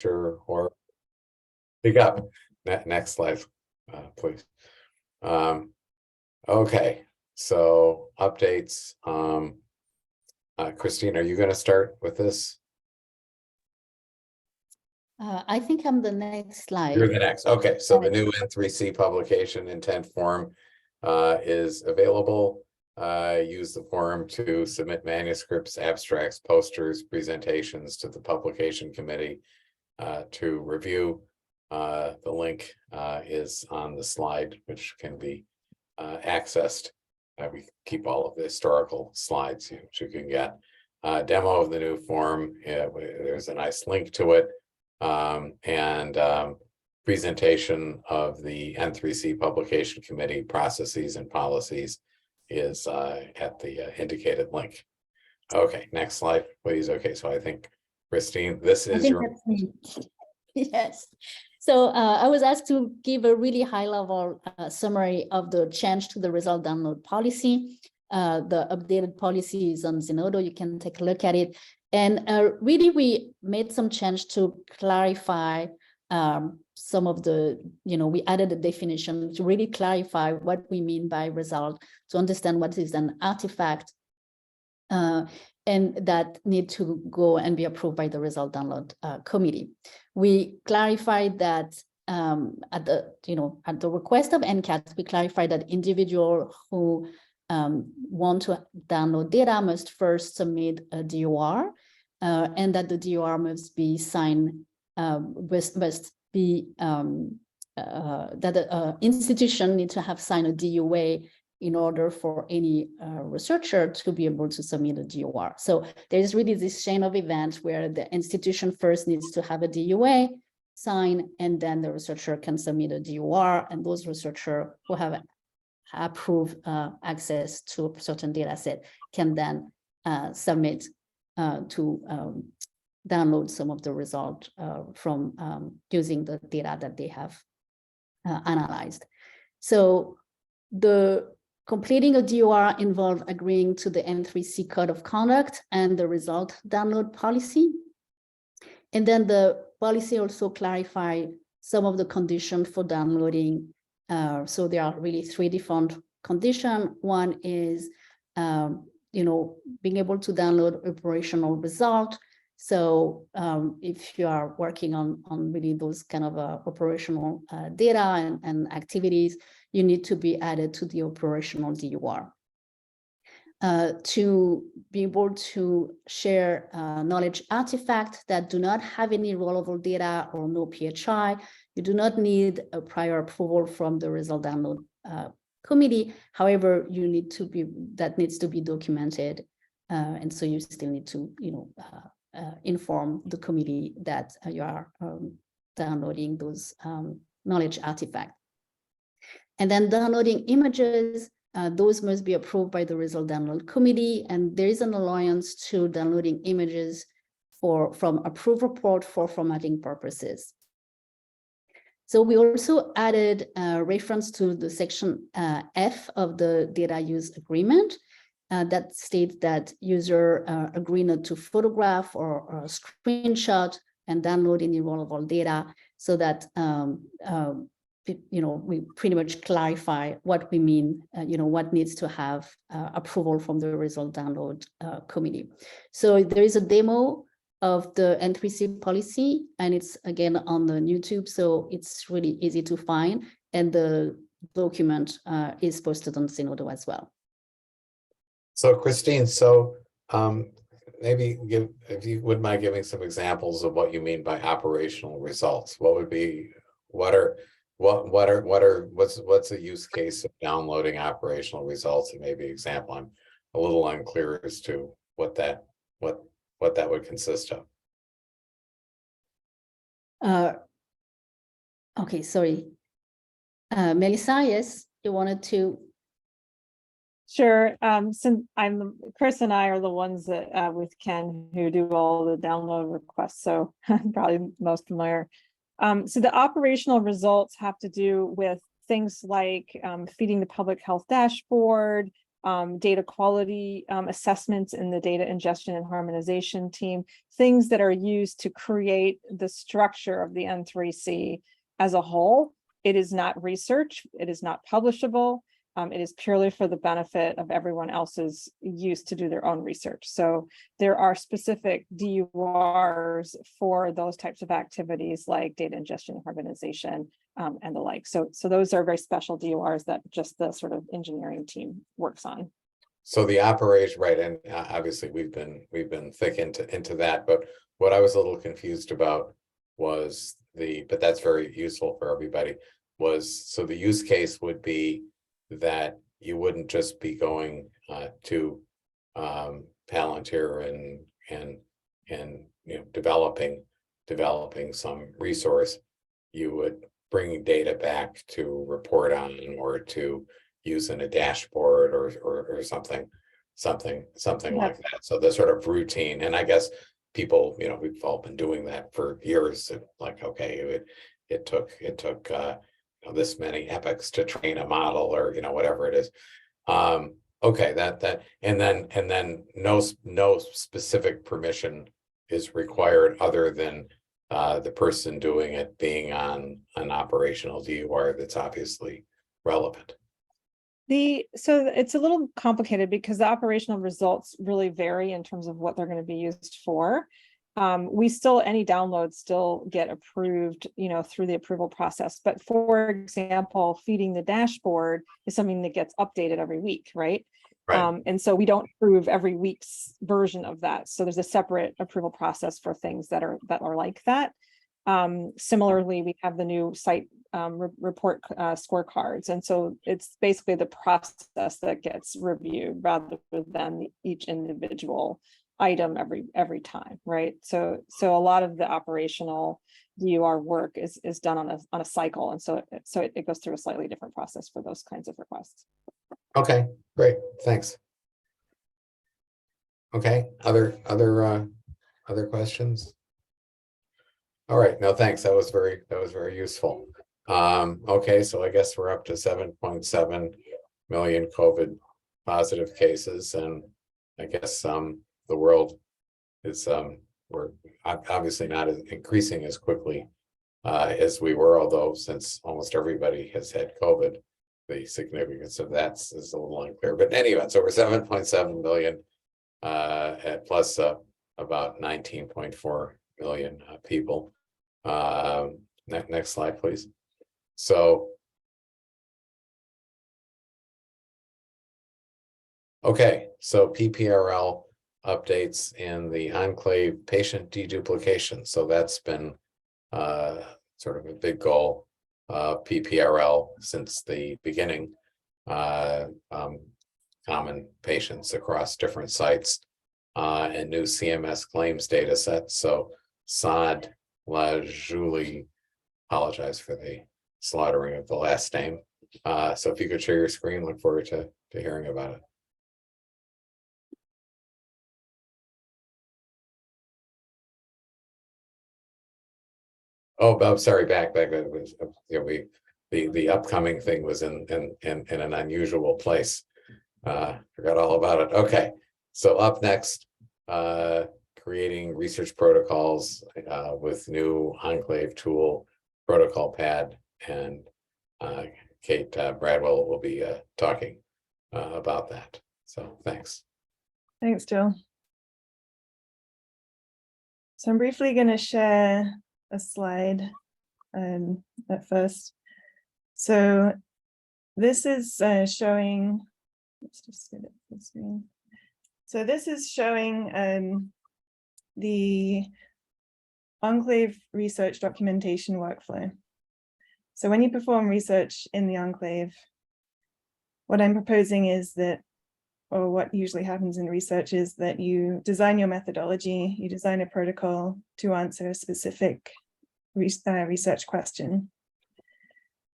or speak up. Next slide, please. Okay, so updates. Christine, are you going to start with this? I think I'm the next slide. You're the next. Okay, so the new N3C publication intent form is available. Use the form to submit manuscripts, abstracts, posters, presentations to the publication committee to review. The link is on the slide, which can be accessed. We keep all of the historical slides which you can get. Demo of the new form, there's a nice link to it. And presentation of the N3C publication committee processes and policies is at the indicated link. Okay, next slide, please. Okay, so I think, Christine, this is your... That's me. Yes. So I was asked to give a really high-level summary of the change to the result download policy. The updated policy is on Zenodo. You can take a look at it. And really, we made some change to clarify some of the, we added a definition to really clarify what we mean by result, to understand what is an artifact, and that need to go and be approved by the result download committee. We clarified that at the request of NCAT, we clarified that individual who want to download data must first submit a DOR, and that the DOR must be signed, that the institution need to have signed a DUA in order for any researcher to be able to submit a DOR. So there's really this chain of events where the institution first needs to have a DUA signed, and then the researcher can submit a DOR, and those researchers who have approved access to a certain data set can then submit to download some of the result from using the data that they have analyzed. So the completing a DOR involved agreeing to the N3C code of conduct and the result download policy. And then the policy also clarified some of the conditions for downloading. So there are really 3 different conditions. One is, being able to download operational result. So if you are working on really those kind of operational data and activities, you need to be added to the operational DOR. To be able to share knowledge artifacts that do not have any rollable data or no PHI, you do not need a prior approval from the result download committee. However, that needs to be documented, and so you still need to, inform the committee that you are downloading those knowledge artifacts. And then downloading images, those must be approved by the result download committee, and there is an allowance to downloading images from approved report for formatting purposes. So we also added a reference to the section F of the data use agreement that states that user agree not to photograph or screenshot and download any rollable data, so that we pretty much clarify what we mean, what needs to have approval from the result download committee. So there is a demo of the N3C policy, and it's again on the YouTube, so it's really easy to find, and the document is posted on Zenodo as well. So Christine, maybe if you wouldn't mind giving some examples of what you mean by operational results. What's a use case of downloading operational results, and maybe example? I'm a little unclear as to what that would consist of. Okay, sorry. Melissa, yes, you wanted to? Sure. Since Chris and I are the ones that with Ken who do all the download requests, so I'm probably most familiar. So the operational results have to do with things like feeding the public health dashboard, data quality assessments in the data ingestion and harmonization team, things that are used to create the structure of the N3C as a whole. It is not research, it is not publishable. It is purely for the benefit of everyone else's use to do their own research. So there are specific DURs for those types of activities like data ingestion and harmonization and the like. So those are very special DURs that just the sort of engineering team works on. So the operation, right, and obviously we've been thick into that, but what I was a little confused about was but that's very useful for everybody, was so the use case would be that you wouldn't just be going to Palantir and you know developing some resource. You would bring data back to report on or to use in a dashboard or something like that. So the sort of routine, and I guess people, you know, we've all been doing that for years. Like, okay, it took you know, this many epochs to train a model, or you know, whatever it is. Okay, that and then no specific permission is required other than the person doing it being on an operational DUR that's obviously relevant. So it's a little complicated because the operational results really vary in terms of what they're going to be used for. Any downloads still get approved, you know, through the approval process. But for example, feeding the dashboard is something that gets updated every week, right? Right. And so we don't approve every week's version of that. So there's a separate approval process for things that are like that. Similarly, we have the new site report scorecards. And so it's basically the process that gets reviewed rather than each individual item every time, right? So a lot of the operational DUR work is done on a cycle, and so it goes through a slightly different process for those kinds of requests. Okay, great, thanks. Okay, other questions? All right, no, thanks. That was very useful. Okay, so I guess we're up to 7.7 million COVID positive cases, and I guess the world is we're obviously not increasing as quickly as we were, although since almost everybody has had COVID, the significance of that is a little unclear. But anyway, so we're 7.7 million at plus about 19.4 million people. Next slide, please. So, okay, so PPRL updates in the Enclave patient deduplication. So that's been sort of a big goal, PPRL since the beginning, common patients across different sites, and new CMS claims data sets. So Saad Lajouli, apologize for the slaughtering of the last name. So if you could share your screen, look forward to hearing about it. Oh, I'm sorry, back. It was, you know, the upcoming thing was in an unusual place. Forgot all about it. Okay, so up next, creating research protocols with new Enclave tool, protocol pad, and Kate Bradwell will be talking about that. So thanks. Thanks, Jill. So I'm briefly going to share a slide at first. So this is showing, let's just get it full screen. So this is showing the Enclave research documentation workflow. So when you perform research in the Enclave, what I'm proposing is that, or what usually happens in research, is that you design your methodology, you design a protocol to answer a specific research question.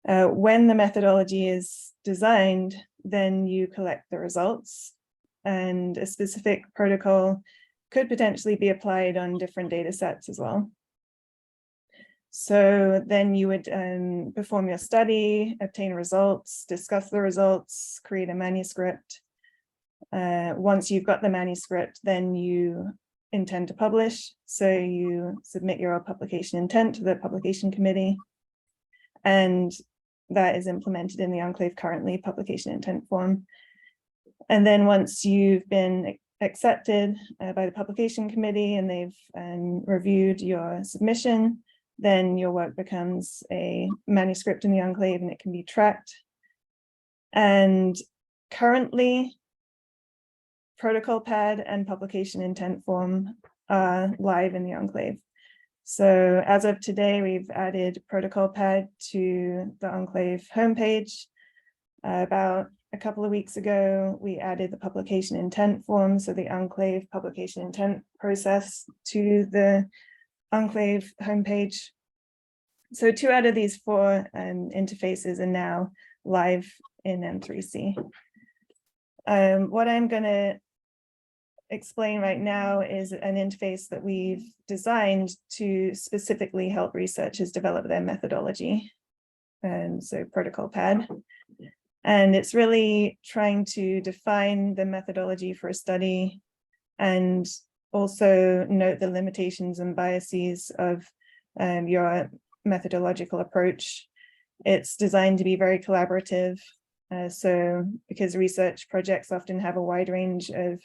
When the methodology is designed, then you collect the results, and a specific protocol could potentially be applied on different data sets as well. So then you would perform your study, obtain results, discuss the results, create a manuscript, once you've got the manuscript, then you intend to publish. So you submit your publication intent to the publication committee, and that is implemented in the Enclave currently publication intent form. And then once you've been accepted by the publication committee and they've reviewed your submission, then your work becomes a manuscript in the Enclave and it can be tracked. And currently, protocol pad and publication intent form are live in the Enclave. So as of today, we've added protocol pad to the Enclave homepage. About a couple of weeks ago, we added the publication intent form, so the Enclave publication intent process, to the Enclave homepage. So 2 out of these 4 interfaces are now live in N3C. What I'm going to explain right now is an interface that we've designed to specifically help researchers develop their methodology. So protocol pad. And it's really trying to define the methodology for a study and also note the limitations and biases of your methodological approach. It's designed to be very collaborative. So because research projects often have a wide range of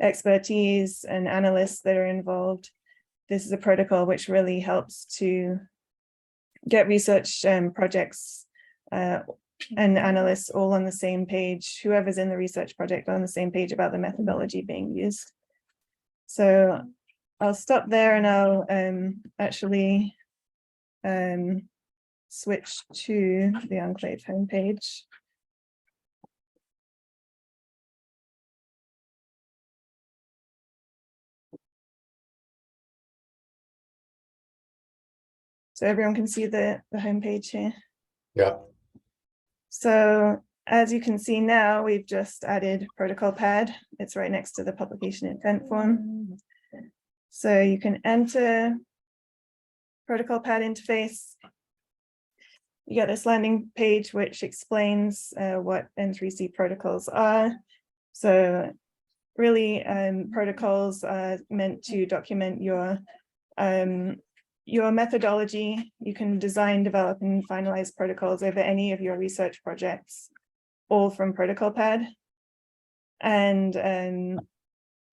expertise and analysts that are involved, this is a protocol which really helps to get research projects and analysts all on the same page, whoever's in the research project on the same page about the methodology being used. So I'll stop there and I'll actually switch to the Enclave homepage. So everyone can see the homepage here. Yeah. So as you can see now, we've just added protocol pad. It's right next to the publication intent form. So you can enter protocol pad interface. You get this landing page which explains what N3C protocols are. So really, protocols are meant to document your methodology. You can design, develop, and finalize protocols over any of your research projects, all from protocol pad. And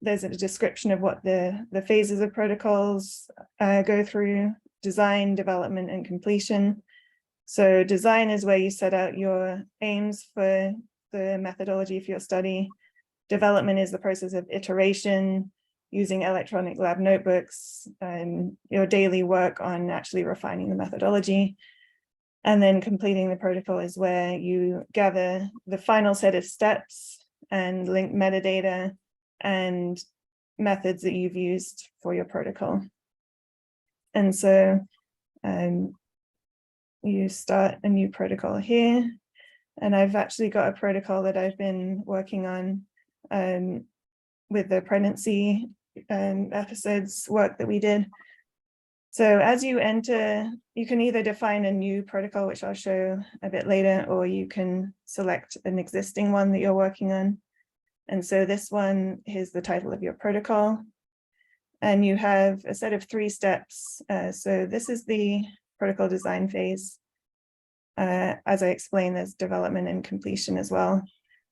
there's a description of what the phases of protocols go through: design, development, and completion. So design is where you set out your aims for the methodology for your study. Development is the process of iteration, using electronic lab notebooks, and your daily work on actually refining the methodology. And then completing the protocol is where you gather the final set of steps and link metadata and methods that you've used for your protocol. And so you start a new protocol here. And I've actually got a protocol that I've been working on with the pregnancy episodes work that we did. So as you enter, you can either define a new protocol, which I'll show a bit later, or you can select an existing one that you're working on. And so this one, here's the title of your protocol. And you have a set of 3 steps. So this is the protocol design phase. As I explained, there's development and completion as well.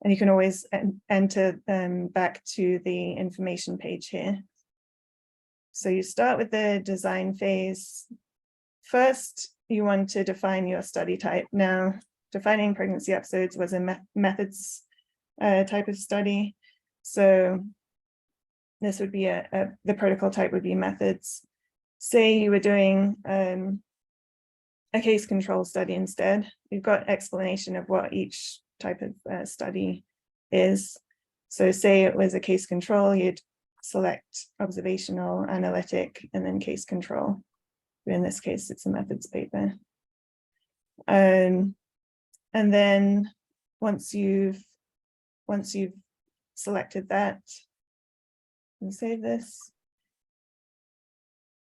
And you can always enter back to the information page here. So you start with the design phase. First, you want to define your study type. Now, defining pregnancy episodes was a methods type of study. So this would be the protocol type would be methods. Say you were doing a case control study instead. You've got explanation of what each type of study is. So say it was a case control, you'd select observational, analytic, and then case control. In this case, it's a methods paper. And then once you've selected that and save this,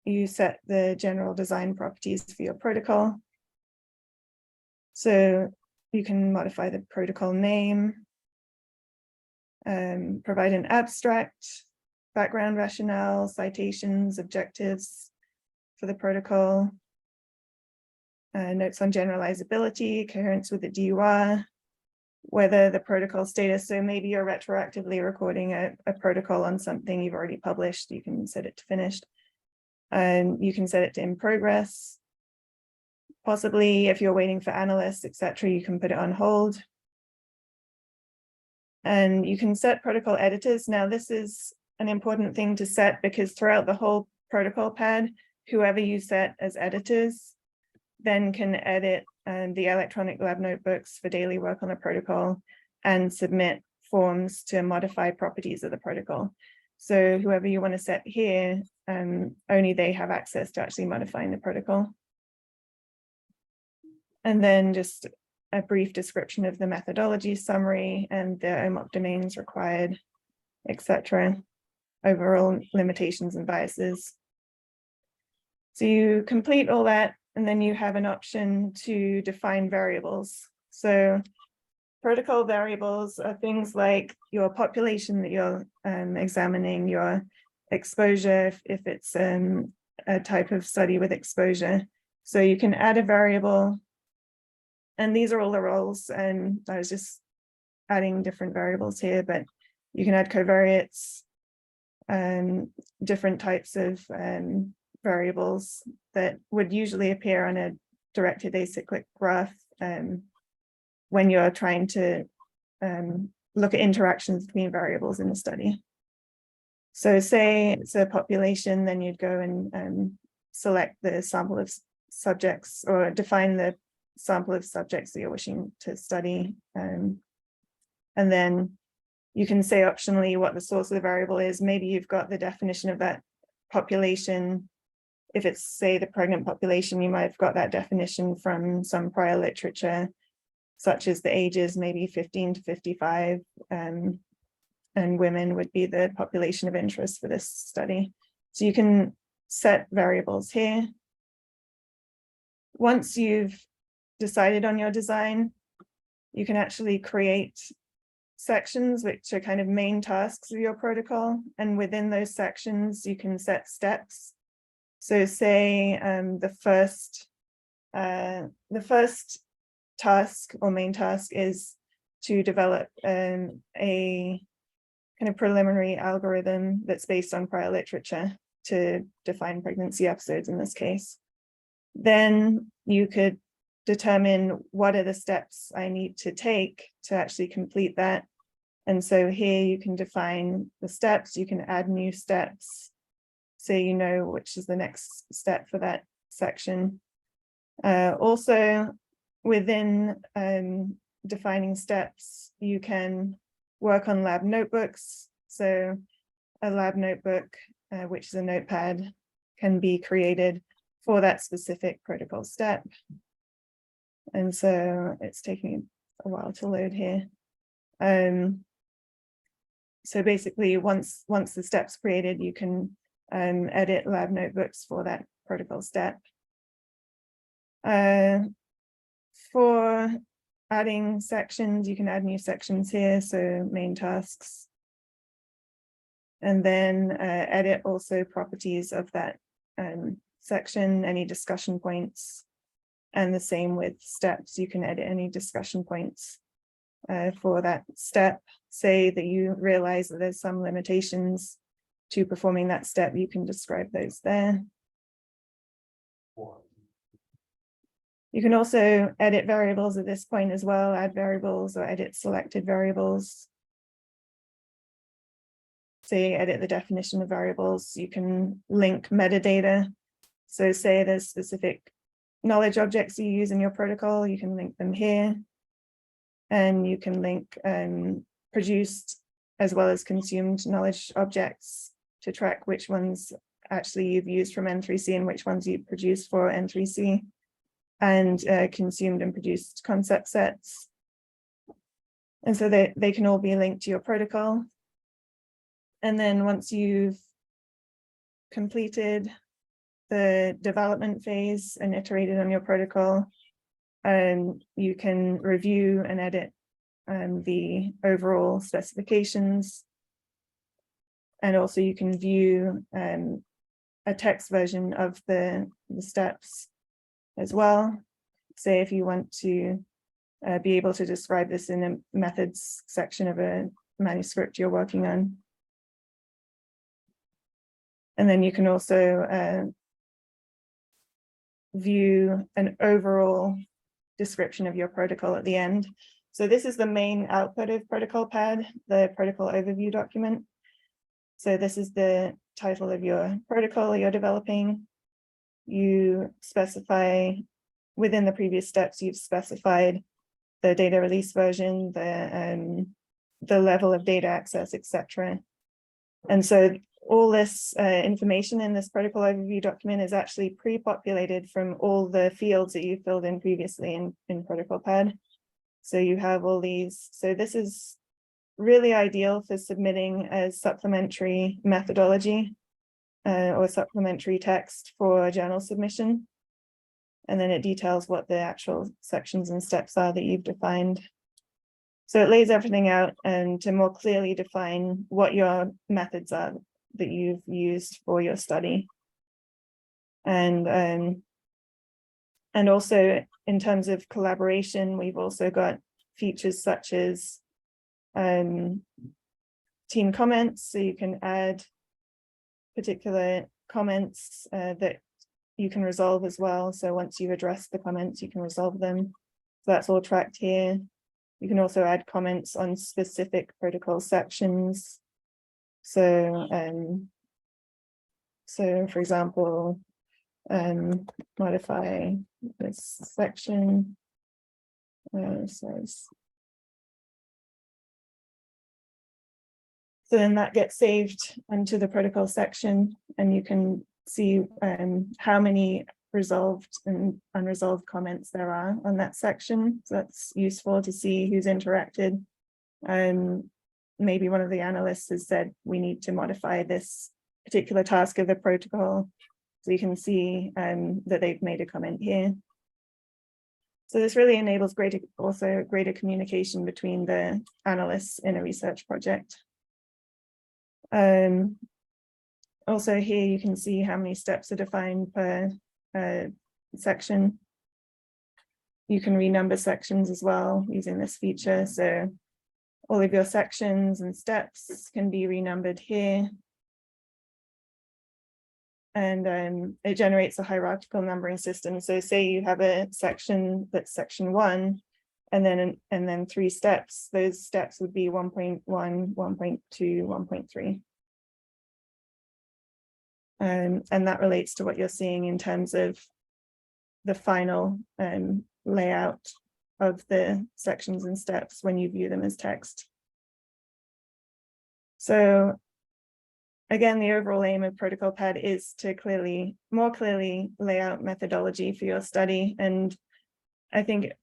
you set the general design properties for your protocol. So you can modify the protocol name. provide an abstract, background rationale, citations, objectives for the protocol, notes on generalizability, coherence with the DUR, whether the protocol status, so maybe you're retroactively recording a protocol on something you've already published, you can set it to finished. You can set it to in progress. Possibly if you're waiting for analysts, etc., you can put it on hold. And you can set protocol editors. Now, this is an important thing to set because throughout the whole protocol pad, whoever you set as editors then can edit the electronic lab notebooks for daily work on the protocol and submit forms to modify properties of the protocol. So whoever you want to set here, only they have access to actually modifying the protocol. And then just a brief description of the methodology summary and the OMOP domains required, etc. Overall limitations and biases. So you complete all that, and then you have an option to define variables. So protocol variables are things like your population that you're examining, your exposure, if it's a type of study with exposure. So you can add a variable, and these are all the roles, and I was just adding different variables here, but you can add covariates, different types of variables that would usually appear on a directed acyclic graph when you're trying to look at interactions between variables in a study. So say it's a population, then you'd go and select the sample of subjects or define the sample of subjects that you're wishing to study. And then you can say optionally what the source of the variable is. Maybe you've got the definition of that population. If it's, say, the pregnant population, you might have got that definition from some prior literature, such as the ages, maybe 15 to 55, and women would be the population of interest for this study. So you can set variables here. Once you've decided on your design, you can actually create sections which are kind of main tasks of your protocol, and within those sections you can set steps. So say the first task or main task is to develop a kind of preliminary algorithm that's based on prior literature to define pregnancy episodes in this case. Then you could determine what are the steps I need to take to actually complete that. And so here you can define the steps, you can add new steps, so you know which is the next step for that section. Also, within defining steps, you can work on lab notebooks. So a lab notebook, which is a notepad, can be created for that specific protocol step. And so it's taking a while to load here. So basically, once the step's created, you can edit lab notebooks for that protocol step. For adding sections, you can add new sections here, so main tasks. And then edit also properties of that section, any discussion points. And the same with steps, you can edit any discussion points for that step. Say that you realize that there's some limitations to performing that step, you can describe those there. You can also edit variables at this point as well, add variables or edit selected variables. Say edit the definition of variables, you can link metadata. So say there's specific knowledge objects you use in your protocol, you can link them here. And you can link produced as well as consumed knowledge objects to track which ones actually you've used from N3C and which ones you produced for N3C, and consumed and produced concept sets. And so they can all be linked to your protocol. And then once you've completed the development phase and iterated on your protocol, you can review and edit the overall specifications. And also you can view a text version of the steps as well. Say if you want to be able to describe this in a methods section of a manuscript you're working on. And then you can also view an overall description of your protocol at the end. So this is the main output of Protocol Pad, the protocol overview document. So this is the title of your protocol you're developing. You specify within the previous steps, you've specified the data release version, the level of data access, etc. And so all this information in this protocol overview document is actually pre-populated from all the fields that you filled in previously in Protocol Pad. So you have all these. So this is really ideal for submitting as supplementary methodology or supplementary text for journal submission. And then it details what the actual sections and steps are that you've defined. So it lays everything out and to more clearly define what your methods are that you've used for your study. And also in terms of collaboration, we've also got features such as team comments, so you can add particular comments that you can resolve as well. So once you've addressed the comments, you can resolve them. So that's all tracked here. You can also add comments on specific protocol sections. So, for example, modify this section. So then that gets saved onto the protocol section, and you can see how many resolved and unresolved comments there are on that section. So that's useful to see who's interacted. Maybe one of the analysts has said we need to modify this particular task of the protocol. So you can see that they've made a comment here. So this really enables greater communication between the analysts in a research project. Also here you can see how many steps are defined per section. You can renumber sections as well using this feature. So all of your sections and steps can be renumbered here. And it generates a hierarchical numbering system. So say you have a section that's section 1, and then 3 steps. Those steps would be 1.1, 1.2, 1.3. And that relates to what you're seeing in terms of the final layout of the sections and steps when you view them as text. So again, the overall aim of Protocol Pad is to more clearly lay out methodology for your study. And I think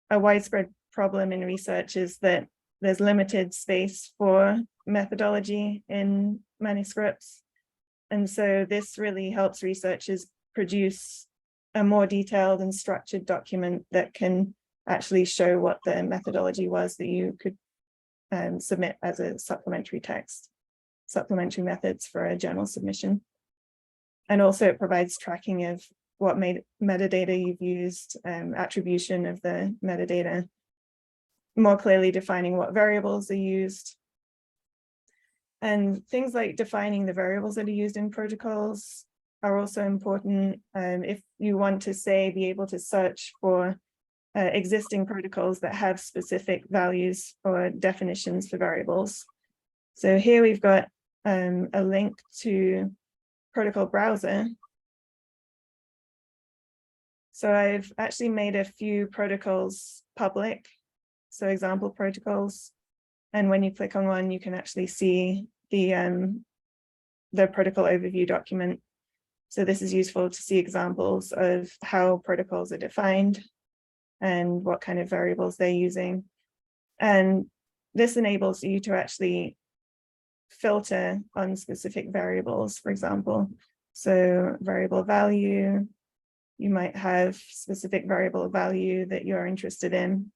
a widespread problem in research is that there's limited space for methodology in manuscripts. And so this really helps researchers produce a more detailed and structured document that can actually show what the methodology was that you could submit as a supplementary text, supplementary methods for a journal submission. And also it provides tracking of what metadata you've used, attribution of the metadata, more clearly defining what variables are used. And things like defining the variables that are used in protocols are also important. If you want to be able to search for existing protocols that have specific values or definitions for variables. So here we've got a link to Protocol Browser. So I've actually made a few protocols public, so example protocols. And when you click on one, you can actually see the protocol overview document. So this is useful to see examples of how protocols are defined and what kind of variables they're using. And this enables you to actually filter on specific variables, for example. So variable value, you might have specific variable value that you're interested in.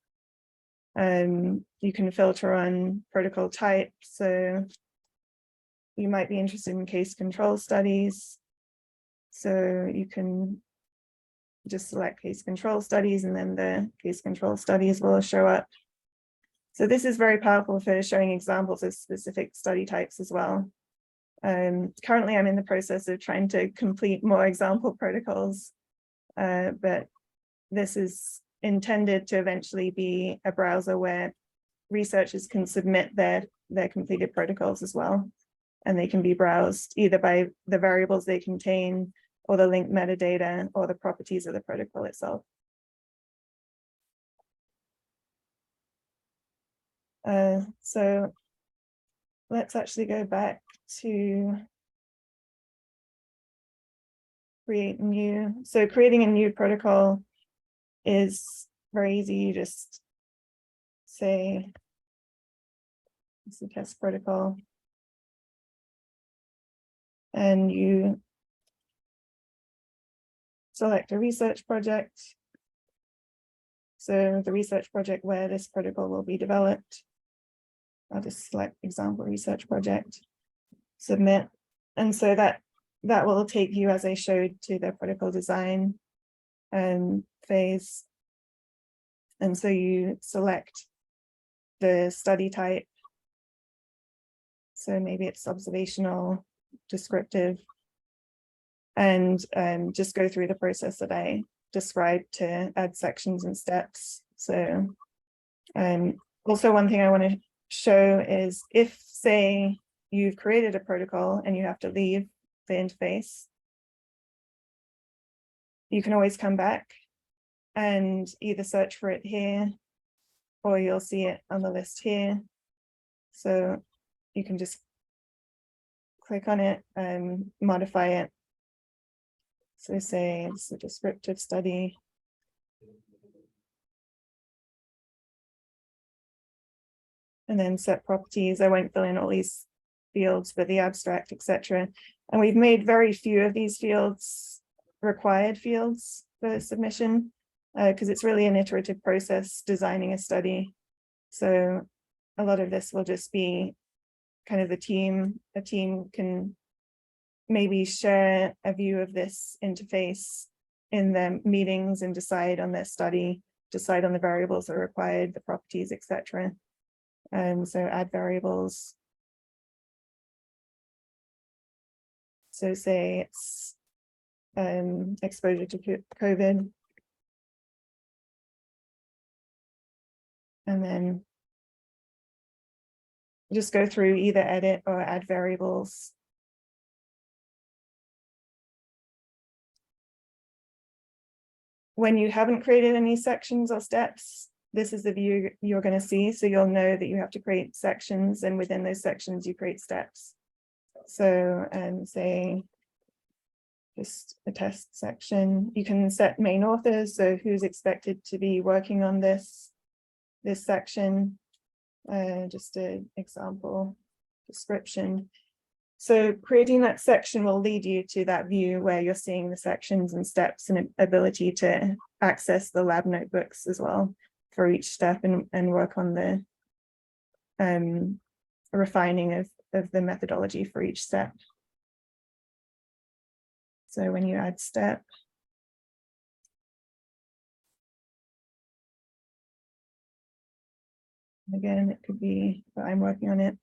You can filter on protocol type. So you might be interested in case control studies. So you can just select case control studies, and then the case control studies will show up. So this is very powerful for showing examples of specific study types as well. Currently, I'm in the process of trying to complete more example protocols, but this is intended to eventually be a browser where researchers can submit their completed protocols as well. And they can be browsed either by the variables they contain, or the linked metadata, or the properties of the protocol itself. So let's actually go back to create new. So creating a new protocol is very easy. You just say, it's a test protocol. And you select a research project. So the research project where this protocol will be developed. I'll just select example research project, submit. And so that will take you, as I showed, to the protocol design phase. And so you select the study type. So maybe it's observational, descriptive, and just go through the process that I described to add sections and steps. So also one thing I want to show is if, say, you've created a protocol and you have to leave the interface, you can always come back and either search for it here, or you'll see it on the list here. So you can just click on it and modify it. So say it's a descriptive study. And then set properties. I won't fill in all these fields, but the abstract, etc. And we've made very few of these fields required fields for submission, because it's really an iterative process designing a study. So a lot of this will just be kind of a team can maybe share a view of this interface in the meetings and decide on their study, decide on the variables that are required, the properties, etc. So add variables. So say it's exposure to COVID. And then just go through, either edit or add variables. When you haven't created any sections or steps, this is the view you're going to see. So you'll know that you have to create sections, and within those sections you create steps. So say just a test section. You can set main authors, so who's expected to be working on this section. Just an example description. So creating that section will lead you to that view where you're seeing the sections and steps and ability to access the lab notebooks as well for each step, and work on the refining of the methodology for each step. So when you add step, again, it could be, but I'm working on it.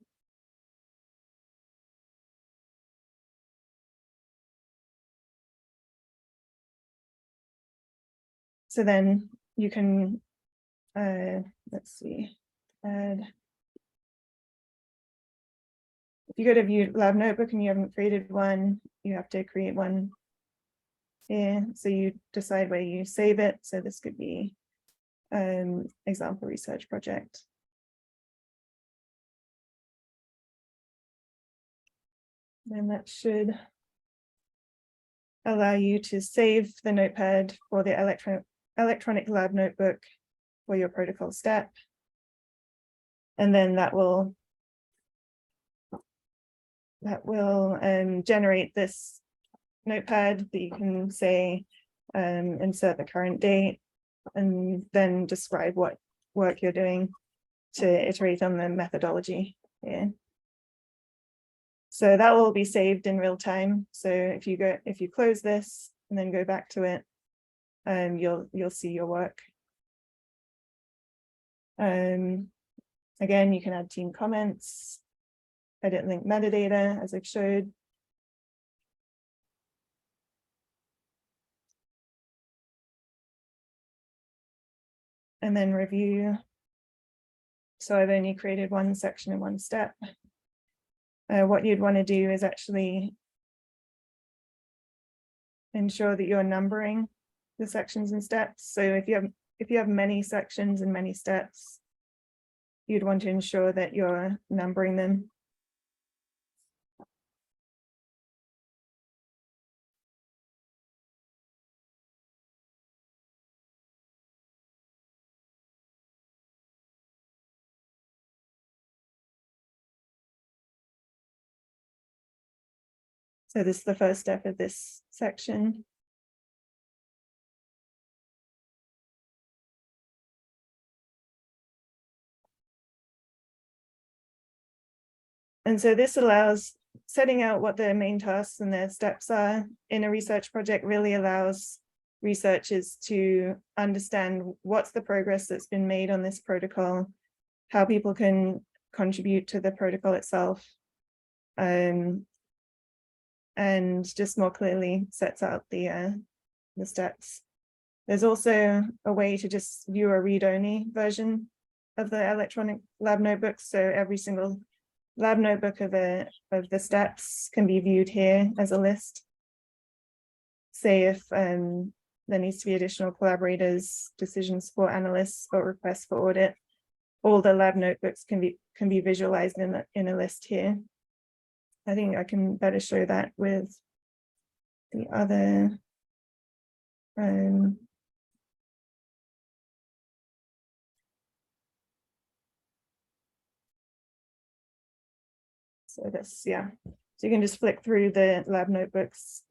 So then you can, let's see, add. If you go to view lab notebook and you haven't created one, you have to create one here. So you decide where you save it. So this could be example research project. And that should allow you to save the notepad for the electronic lab notebook for your protocol step. And then that will generate this notepad that you can say insert the current date, and then describe what work you're doing to iterate on the methodology here. So that will be saved in real time. So if you close this and then go back to it, you'll see your work. Again, you can add team comments, edit link metadata, as I've showed. And then review. So I've only created one section in one step. What you'd want to do is actually ensure that you're numbering the sections and steps. So if you have many sections and many steps, you'd want to ensure that you're numbering them. So this is the first step of this section. And so this allows setting out what the main tasks and their steps are in a research project really allows researchers to understand what's the progress that's been made on this protocol, how people can contribute to the protocol itself, and just more clearly sets out the steps. There's also a way to just view a read-only version of the electronic lab notebooks. So every single lab notebook of the steps can be viewed here as a list. Say if there needs to be additional collaborators, decision support analysts, or requests for audit, all the lab notebooks can be visualized in a list here. I think I can better show that with the other. So this, yeah. So you can just flick through the lab notebooks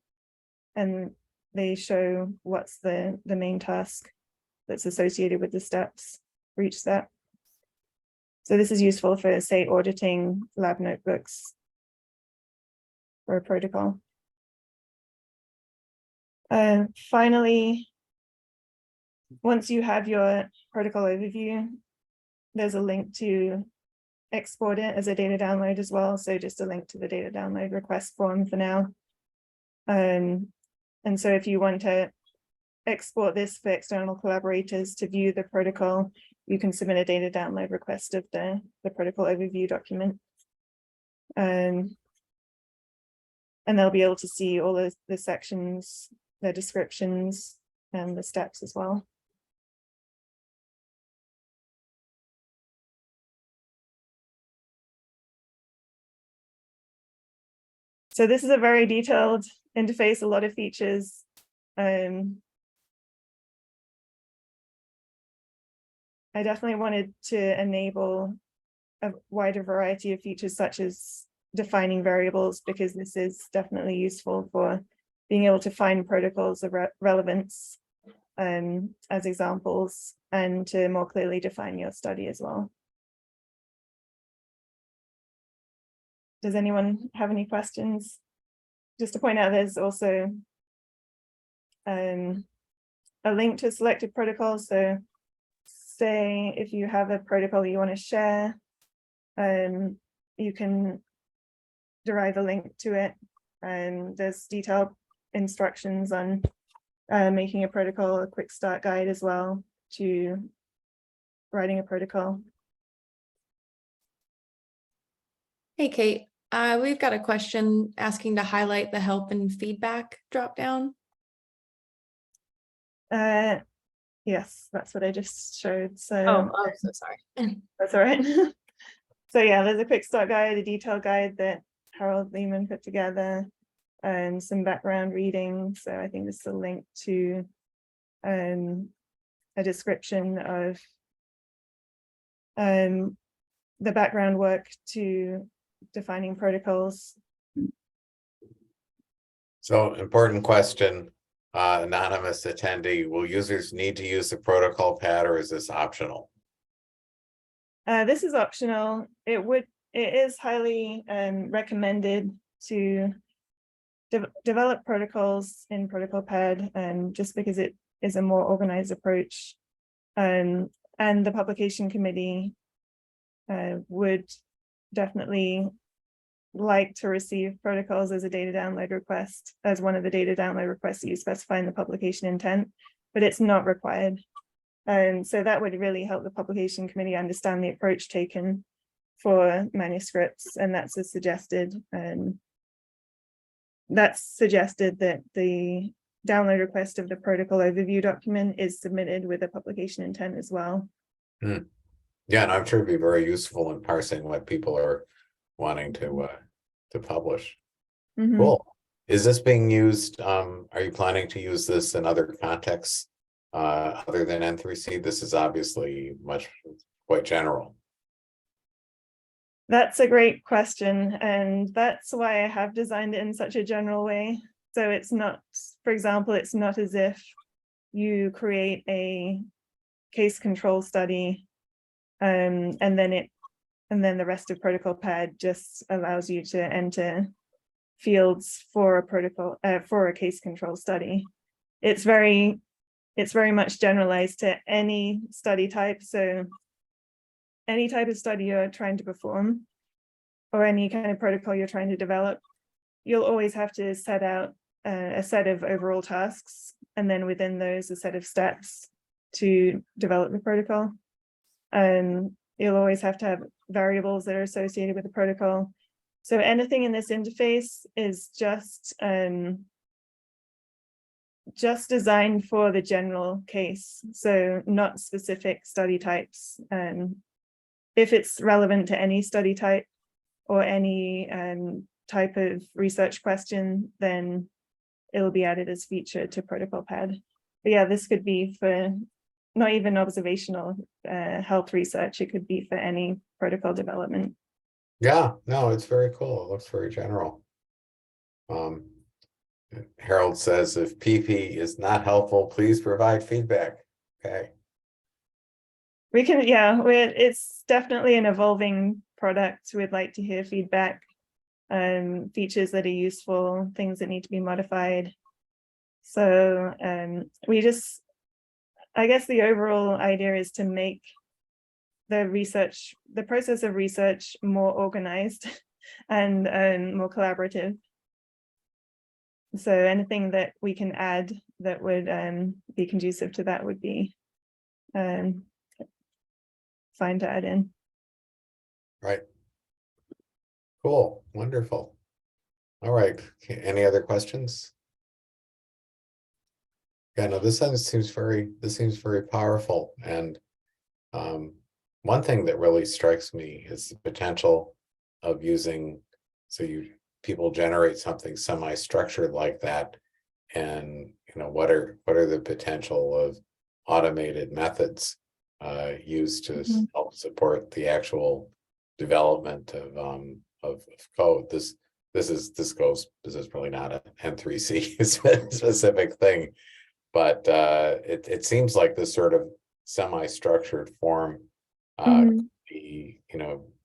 and they show what's the main task that's associated with the steps for each step. So this is useful for, say, auditing lab notebooks for a protocol. Finally, once you have your protocol overview, there's a link to export it as a data download as well. So just a link to the data download request form for now. And so if you want to export this for external collaborators to view the protocol, you can submit a data download request of the protocol overview document. And they'll be able to see all the sections, the descriptions, and the steps as well. So this is a very detailed interface, a lot of features. I definitely wanted to enable a wider variety of features such as defining variables, because this is definitely useful for being able to find protocols of relevance as examples and to more clearly define your study as well. Does anyone have any questions? Just to point out, there's also a link to a selected protocol. So say if you have a protocol you want to share, you can derive a link to it, and there's detailed instructions on making a protocol, a quick start guide as well to writing a protocol. Hey, Kate, we've got a question asking to highlight the help and feedback dropdown. Yes, that's what I just showed. So Oh, so sorry. that's all right. So yeah, there's a quick start guide, a detailed guide that Harold Lehman put together, and some background reading. So I think this is a link to a description of the background work to defining protocols. So important question, anonymous attendee, will users need to use the protocol pad or is this optional? This is optional. It is highly recommended to develop protocols in Protocol Pad, just because it is a more organized approach. And the publication committee would definitely like to receive protocols as a data download request, as one of the data download requests that you specify in the publication intent, but it's not required. And so that would really help the publication committee understand the approach taken for manuscripts, and that's suggested that the download request of the protocol overview document is submitted with a publication intent as well. Yeah, and I'm sure it'd be very useful in parsing what people are wanting to publish. Cool. Is this being used? Are you planning to use this in other contexts other than N3C? This is obviously quite general. That's a great question, and that's why I have designed it in such a general way. So it's not, for example, it's not as if you create a case control study and then the rest of Protocol Pad just allows you to enter fields for a protocol for a case control study. It's very much generalized to any study type. So any type of study you're trying to perform or any kind of protocol you're trying to develop, you'll always have to set out a set of overall tasks, and then within those a set of steps to develop the protocol. You'll always have to have variables that are associated with the protocol. So anything in this interface is just designed for the general case, so not specific study types. If it's relevant to any study type or any type of research question, then it'll be added as feature to Protocol Pad. But yeah, this could be for not even observational health research. It could be for any protocol development. Yeah, no, it's very cool. It looks very general. Harold says, if PP is not helpful, please provide feedback. Okay. We can, yeah, it's definitely an evolving product. We'd like to hear feedback, features that are useful, things that need to be modified. So I guess the overall idea is to make the process of research more organized and more collaborative. So anything that we can add that would be conducive to that would be fine to add in. Right. Cool. Wonderful. All right. Any other questions? Yeah, no, this seems very powerful. And one thing that really strikes me is the potential of using, people generate something semi-structured like that, and what are the potential of automated methods used to help support the actual development of code. This is probably not an N3C specific thing, but it seems like this sort of semi-structured form could be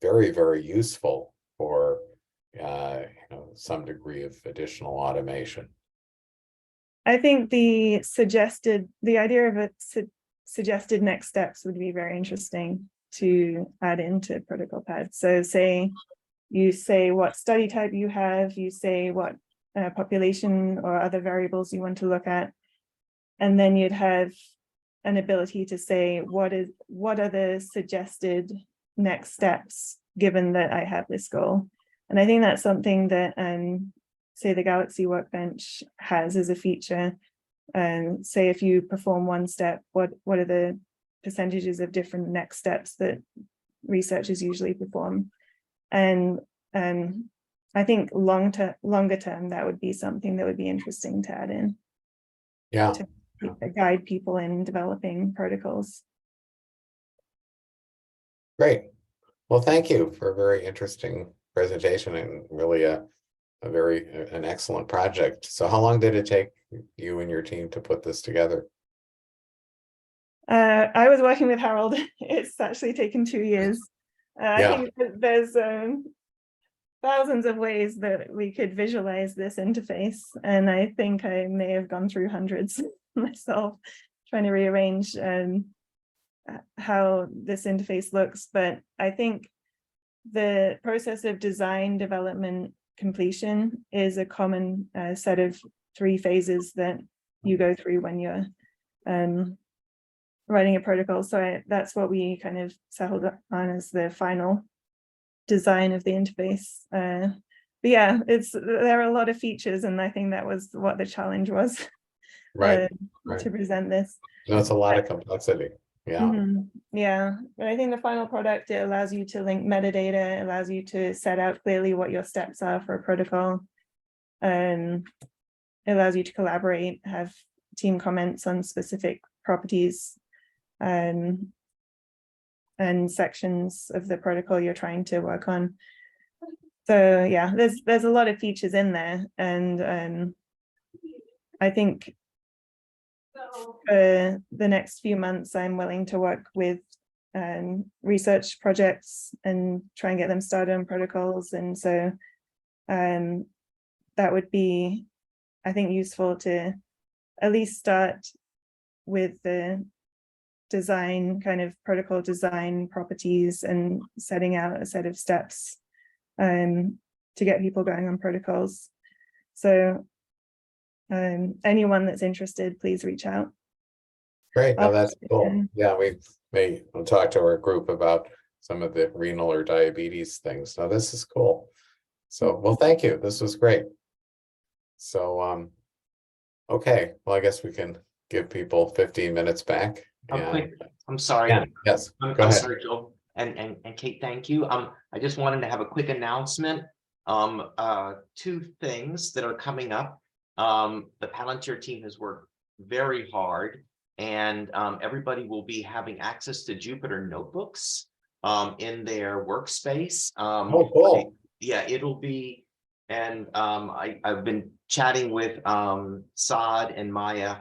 very, very useful for some degree of additional automation. I think the idea of suggested next steps would be very interesting to add into Protocol Pad. So you say what study type you have, you say what population or other variables you want to look at, and then you'd have an ability to say what are the suggested next steps given that I have this goal. And I think that's something that say the Galaxy Workbench has as a feature. Say if you perform one step, what are the percentages of different next steps that researchers usually perform? And I think longer term, that would be something that would be interesting to add in. Yeah. To guide people in developing protocols. Great. Well, thank you for a very interesting presentation and really an excellent project. So how long did it take you and your team to put this together? I was working with Harold. It's actually taken 2 years. I think that there's thousands of ways that we could visualize this interface, and I think I may have gone through hundreds myself trying to rearrange how this interface looks. But I think the process of design, development, completion is a common set of 3 phases that you go through when you're writing a protocol. So that's what we kind of settled on as the final design of the interface. But yeah, there are a lot of features, and I think that was what the challenge was, Right. to present this. No, it's a lot of complexity. Yeah. Yeah, but I think the final product, it allows you to link metadata, it allows you to set out clearly what your steps are for a protocol. It allows you to collaborate, have team comments on specific properties and sections of the protocol you're trying to work on. So yeah, there's a lot of features in there, and I think for the next few months, I'm willing to work with research projects and try and get them started on protocols. And so that would be, I think, useful to at least start with the design, kind of protocol design properties, and setting out a set of steps to get people going on protocols. So anyone that's interested, please reach out. Great. No, that's cool. Yeah, we'll talk to our group about some of the renal or diabetes things. So this is cool. So, well, thank you. This was great. So, okay. Well, I guess we can give people 15 minutes back. I'm sorry. Yeah, yes, I'm go ahead. sorry, Joel. And Kate, thank you. I just wanted to have a quick announcement. 2 things that are coming up. The Palantir team has worked very hard, and everybody will be having access to Jupyter notebooks in their workspace. Oh, cool. Yeah, it'll be, and I've been chatting with Saad and Maya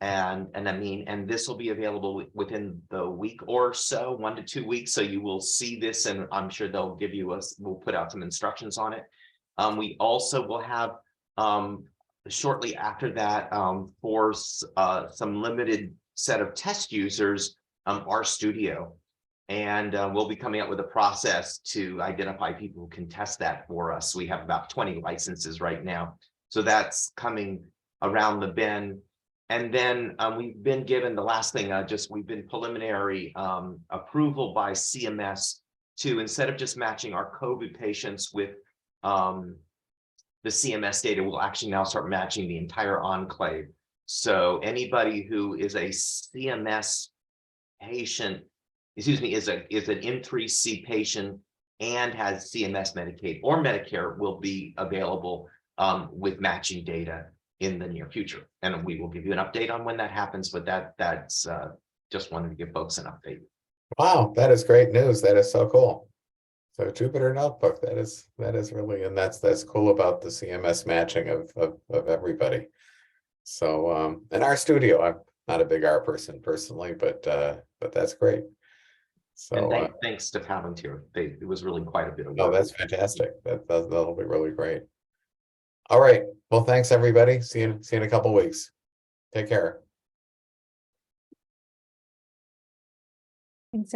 and Amin, and this will be available within the week or so, 1 to 2 weeks. So you will see this, and I'm sure they'll give you we'll put out some instructions on it. We also will have shortly after that, for some limited set of test users, RStudio, and we'll be coming up with a process to identify people who can test that for us. We have about 20 licenses right now, so that's coming around the bend. And then we've been given the last thing, we've been preliminary approval by CMS to, instead of just matching our COVID patients with the CMS data, will actually now start matching the entire enclave. So anybody who is a CMS patient, excuse me, is an N3C patient and has CMS Medicaid or Medicare will be available with matching data in the near future. And we will give you an update on when that happens, but that's just wanted to give folks an update. Wow, that is great news. That is so cool. So Jupyter Notebook, that is really, and that's cool about the CMS matching of everybody. So and RStudio, I'm not a big R person personally, but that's great. So and thanks to Palantir, it was really quite a bit of work. Oh, that's fantastic. That'll be really great. All right. Well, thanks everybody. See you in a couple weeks. Take care. Thanks.